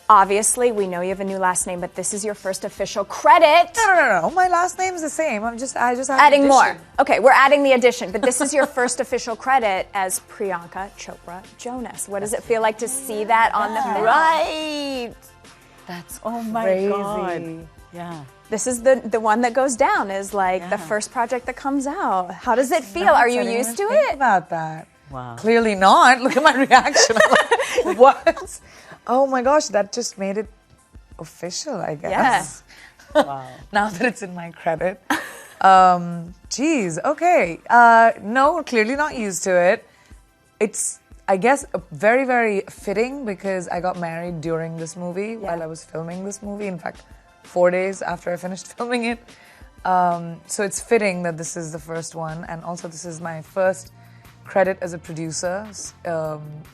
Obviously, we know you have a new last name, but this is your first official credit. No. My last name is the same. I just have Adding more. Okay, we're adding the addition, but this is your first official credit as Priyanka Chopra Jonas. What does it feel like to see that on the film? Right. That's crazy. God. Yeah. This is the one that goes down is like the first project that comes out. How does it feel? Are you used to think it? About that. Wow. Clearly not. Look at my reaction. I'm like, what? Oh my gosh, that just made it official, I guess. Yeah. Wow. Now that it's in my credit. Geez, okay. No, clearly not used to it. It's, I guess, very, very fitting because I got married during this movie while I was filming this movie. In fact, 4 days after I finished filming it. So it's fitting that this is the first one. And also this is my first credit as a producer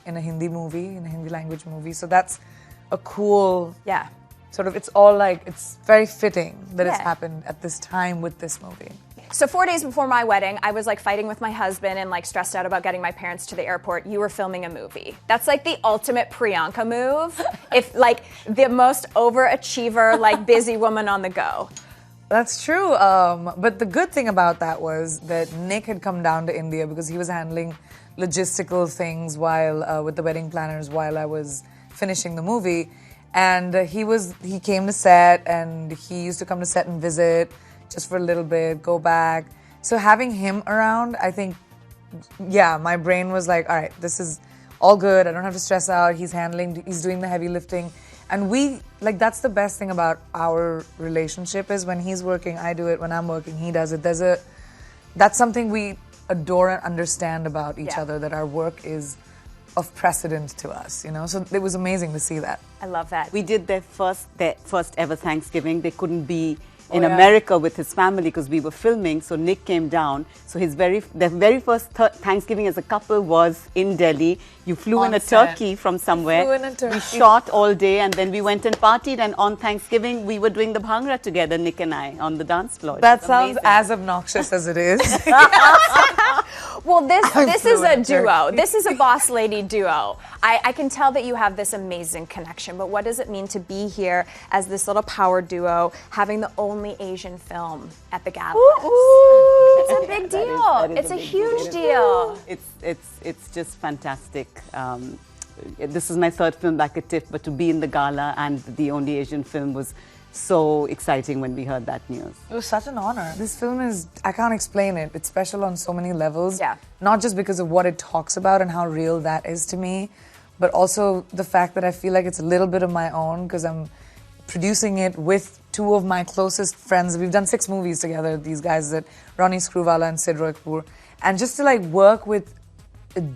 in a Hindi movie, in a Hindi language movie. So that's a cool, sort of, it's all like, it's very fitting that it's happened at this time with this movie. So 4 days before my wedding, I was like fighting with my husband and like stressed out about getting my parents to the airport. You were filming a movie. That's like the ultimate Priyanka move. If like the most overachiever, like busy woman on the go. That's true. But the good thing about that was that Nick had come down to India because he was handling logistical things while with the wedding planners while I was finishing the movie. And he came to set and he used to come to set and visit just for a little bit, go back. So having him around, I think, my brain was like, all right, this is all good. I don't have to stress out. He's doing the heavy lifting. And that's the best thing about our relationship is when he's working, I do it. When I'm working, he does it. That's something we adore and understand about each other, that our work is of precedent to us, you know? So it was amazing to see that. I love that. We did their first ever Thanksgiving. They couldn't be in America with his family because we were filming, so Nick came down. So their very first Thanksgiving as a couple was in Delhi. You flew in a turkey from somewhere. We shot all day and then we went and partied, and on Thanksgiving we were doing the bhangra together, Nick and I, on the dance floor. That sounds as obnoxious as it is. Well, this is a duo. This is a boss lady duo. I can tell that you have this amazing connection, but what does it mean to be here as this little power duo, having the only Asian film at the gala? It's a big deal. It's a huge deal. It's just fantastic. This is my third film back at TIFF, but to be in the gala and the only Asian film was so exciting when we heard that news. It was such an honor. This film is, I can't explain it. It's special on so many levels. Yeah. Not just because of what it talks about and how real that is to me, but also the fact that I feel like it's a little bit of my own because I'm producing it with two of my closest friends. We've done 6 movies together, these guys, Ronnie Screwvala and Sid Roykapoor. And just to like work with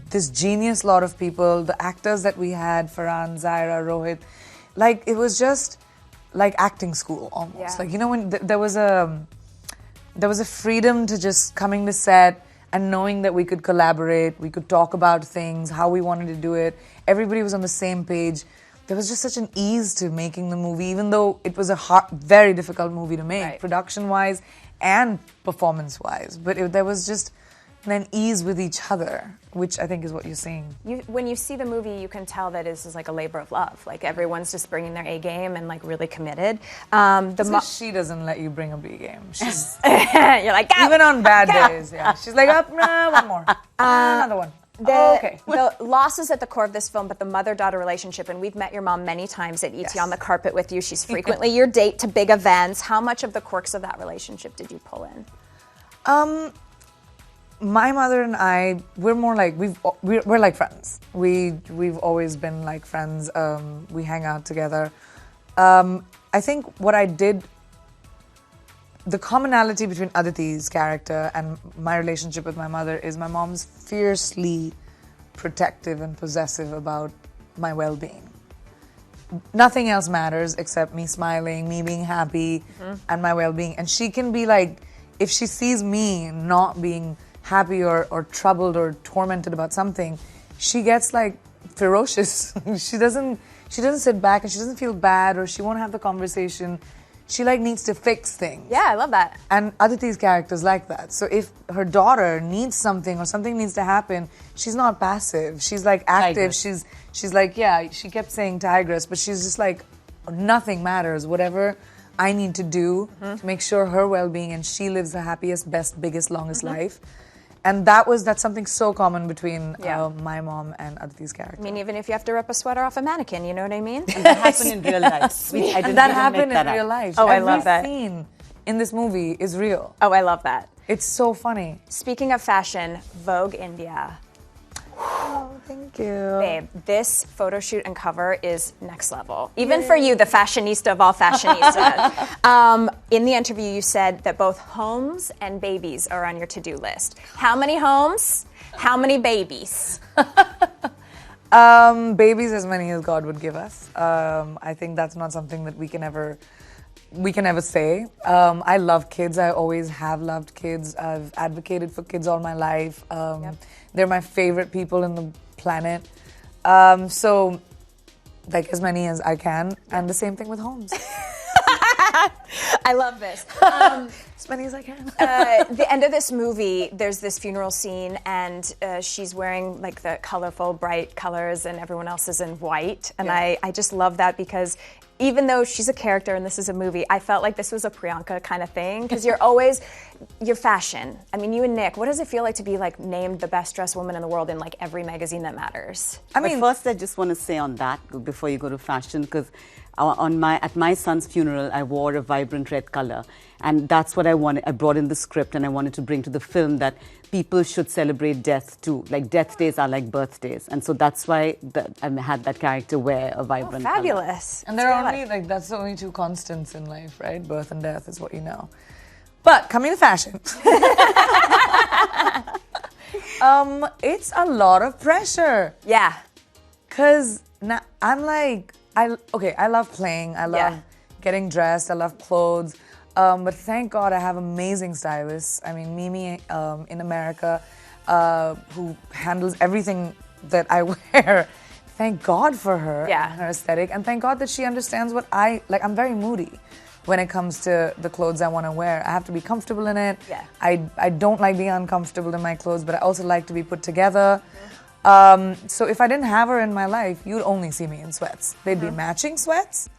this genius lot of people, the actors that we had, Farhan, Zaira, Rohit, like it was just like acting school almost. Yeah. Like, you know, when there was a freedom to just coming to set and knowing that we could collaborate, we could talk about things, how we wanted to do it. Everybody was on the same page. There was just such an ease to making the movie, even though it was a very difficult movie to make, production-wise and performance-wise. But there was just an ease with each other, which I think is what you're seeing. When you see the movie, you can tell that this is like a labor of love. Like everyone's just bringing their A game and like really committed. She doesn't let you bring a B game. She's you're like, go, even on bad go. days, she's like, one more, another one. The loss is at the core of this film, but the mother-daughter relationship, and we've met your mom many times at ET on the carpet with you. She's frequently your date to big events. How much of the quirks of that relationship did you pull in? My mother and I, we're more like, we're like friends. We've always been like friends. We hang out together. I think what I did, the commonality between Aditi's character and my relationship with my mother is my mom's fiercely protective and possessive about my well-being. Nothing else matters except me smiling, me being happy, and my well-being. And she can be like, if she sees me not being happy or troubled or tormented about something, she gets like ferocious. She doesn't sit back and she doesn't feel bad, or she won't have the conversation. she like needs to fix things. Yeah, I love that. And Aditi's character is like that. So if her daughter needs something or something needs to happen, she's not passive. She's like active. Tigress. She's like, yeah, she kept saying tigress, but she's just like, nothing matters. Whatever I need to do to make sure her well-being and she lives the happiest, best, biggest, longest life. And that's something so common between my mom and Aditi's character. I mean, even if you have to rip a sweater off a mannequin, you know what I mean? And that happened in real life. That happened in real life. Oh, I love that. Every scene in this movie is real. Oh, I love that. It's so funny. Speaking of fashion, Vogue India. Oh, thank you. Babe, this photo shoot and cover is next level. Even for you, the fashionista of all fashionistas. In the interview, you said that both homes and babies are on your to-do list. How many homes? How many babies? Babies as many as God would give us. I think that's not something that we can ever say. I love kids. I always have loved kids. I've advocated for kids all my life. They're my favorite people in the planet. So, like, as many as I can. And the same thing with homes. I love this. As many as I can. The end of this movie, there's this funeral scene, and she's wearing like the colorful, bright colors, and everyone else is in white. And I just love that because even though she's a character and this is a movie, I felt like this was a Priyanka kind of thing because you're fashion. I mean, you and Nick, what does it feel like to be like named the best dressed woman in the world in like every magazine that matters? But first, I just want to say on that before you go to fashion, because at my son's funeral, I wore a vibrant red color, and that's what I wanted. I brought in the script, and I wanted to bring to the film that people should celebrate death too. Like death days are like birthdays, and so that's why I had that character wear a vibrant color. Fabulous. And there are only that's the only two constants in life, right? Birth and death is what you know. But coming to fashion, it's a lot of pressure. Yeah. Cause now I'm like, I love playing. I love getting dressed. I love clothes. But thank God I have amazing stylists. I mean, Mimi in America, who handles everything that I wear. Thank God for her and her aesthetic. And thank God that she understands what I like. I'm very moody when it comes to the clothes I want to wear. I have to be comfortable in it. Yeah. I don't like being uncomfortable in my clothes, but I also like to be put together. So if I didn't have her in my life, you'd only see me in sweats. They'd be matching sweats,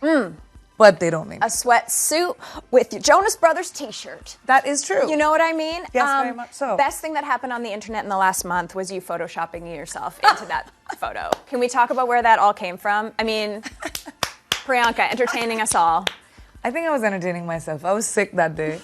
but they'd only a sweatsuit with your Jonas Brothers t-shirt. That is true. You know what I mean? Yes, very much so. Best thing that happened on the internet in the last month was you photoshopping yourself into that photo. Can we talk about where that all came from? I mean, Priyanka entertaining us all. I think I was entertaining myself. I was sick that day,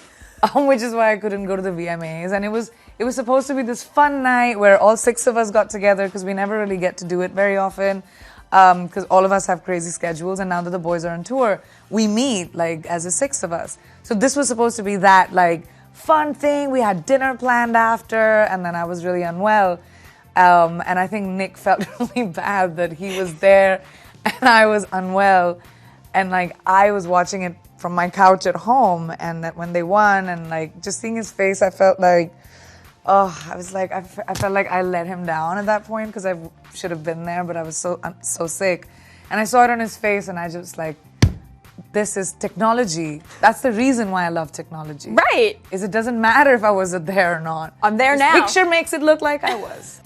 which is why I couldn't go to the VMAs. And it was supposed to be this fun night where all 6 of us got together because we never really get to do it very often because all of us have crazy schedules. And now that the boys are on tour, we meet like as the 6 of us. So this was supposed to be that like fun thing. We had dinner planned after, and then I was really unwell. And I think Nick felt really bad that he was there and I was unwell. And like I was watching it from my couch at home, and that when they won and like just seeing his face, I felt like, I felt like I let him down at that point because I should have been there, but I was so sick. And I saw it on his face, and I just like, this is technology. That's the reason why I love technology. Right. Is it doesn't matter if I was there or not. I'm there this now. Picture makes it look like I was.